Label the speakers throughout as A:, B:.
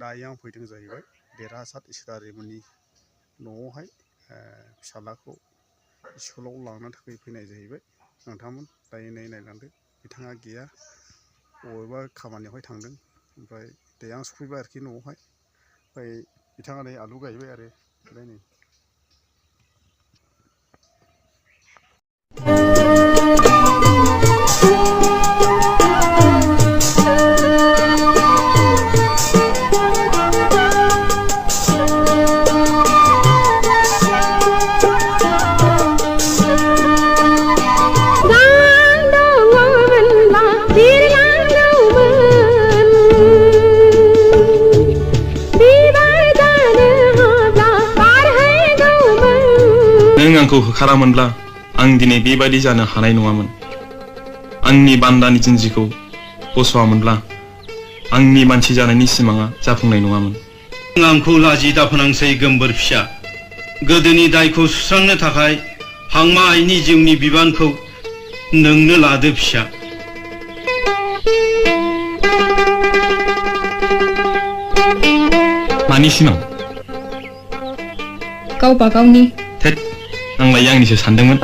A: दायो आं फैदों जाहैबाय देरहासार इसारिमोननि न'आवहाय फिसालाखौ स्कुलाव लांनो थाखाय फैनाय जाहैबाय। नोंथांमोन दायो नायलांदो बिथाङा गैया बबेबा खामानियावहाय थांदों। ओमफ्राय दायो आं सफैबाय आरोखि न'आवहाय। ओमफ्राय बिथाङा नै आलु गायबाय आरो ओमफ्राय नै
B: आंखौ होखारामोनब्ला आं दिनै बेबायदि जानो हानाय नङामोन। आंनि बान्दानि जिन्जिखौ बस'आमोनब्ला आंनि मानसि जानायनि सिमाङा जाफुंनाय नङामोन।
C: आंखौ लाजि दाफोनांसै गोमबोर फिसा, गोदोनि दायखौ सुस्रांनो थाखाय हांमा आइनि जिउनि बिबानखौ नोंनो लादो फिसा।
B: मानि सिमां?
D: गावबा गावनि।
B: आंलाय आंनिसो सानदोंमोन।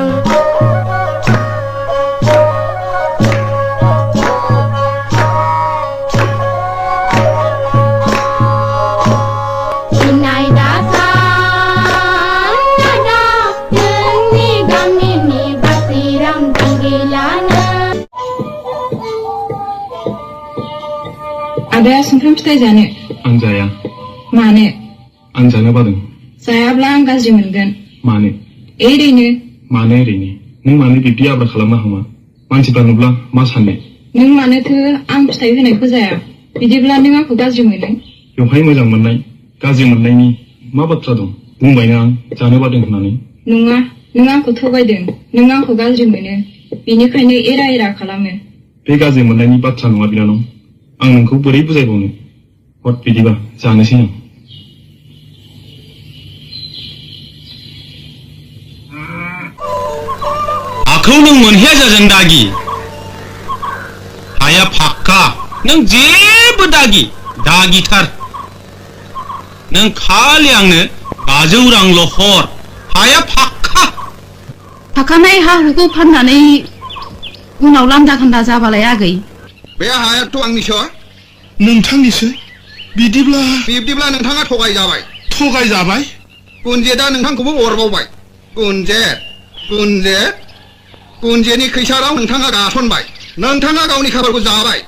D: आदाया सुमफ्राम फिथाइ जानो?
B: आं जाया।
D: मानो?
B: आं जानो बादों।
D: जायाब्ला आं गाज्रि मोनगोन।
B: मानो?
D: ओरैनो।
B: मानो ओरैनो? नों मानो बिब्दि आब्रा खालामनो हामा? मानसिफ्रा नुब्ला मा साननो?
D: नों मानोथो आं फिथाइ होनायखौ जाया? बिदिब्ला नों आंखौ गाज्रि मोनो?
B: बेवहाय मोजां मोननाय गाज्रि मोननायनि मा बाथ्रा दं? बुंबायना आं जानो बादों होननानै।
D: नङा, नों आंखौ थगायदों। नों आंखौ गाज्रि मोनो, बेनिखायनो एरा खालामो।
B: बे गाज्रि मोननायनि बाथ्रा नङा बिनानाव। आं नोंखौ बोरै बुजायबावनो? हर बिदिबा जानोसै आं।
C: आखौ नों मोनहैया जाजों दागि। हाया फाक्का, नों जेबो दागिथार। नों खालि आंनो 500 रांल' हर। हाया फाक्का।
D: थाखानाय हा हुखौ फाननानै उनाव लान्दा खान्दा जाबालाय आगै?
E: बे हायाथ' आंनिसो।
F: नोंथांनिसो?
E: बिब्दिब्ला नोंथाङा थगायजाबाय। गुनजेतआ नोंथांखौबो अरबावबाय। गुनजेतनि खैसाराव नोंथाङा गासनबाय। नोंथाङा गावनि खाफालखौ जाबाय।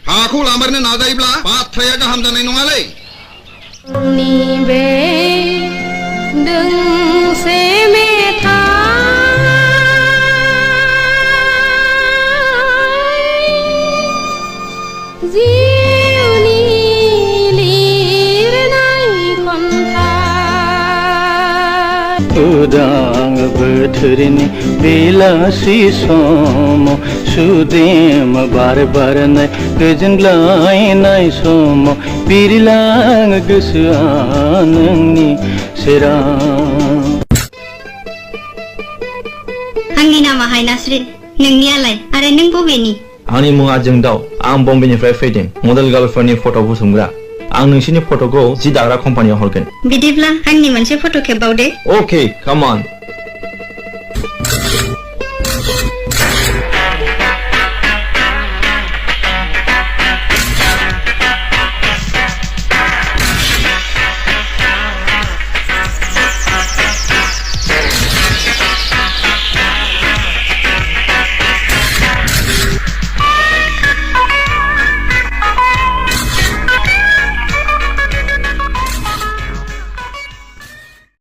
E: हाखौ लामारनो नाजायोब्ला बाथ्राया गाहाम जानाय नङालै।
G: उदां बोथोरनि बेलासि समाव सुदेम बार बारनाय गोजोनग्लायनाय समाव बिरलाङो गोसोआ नोंनि सेराव।
H: आंनि नामा हायनास्रिन, नोंनियालाय? आरो नों बबेनि?
I: आंनि मुङा जोंदाव। आं बम्बेनिफ्राय फैदों। मडेल गार्लफोरनि फट' बुथुमग्रा। आं नोंसिनि फट'खौ जि दाग्रा कम्पानियाव हरगोन।
H: बिदिब्ला आंनि मोनसे फट' खेबबावदे।
I: Okay, come on.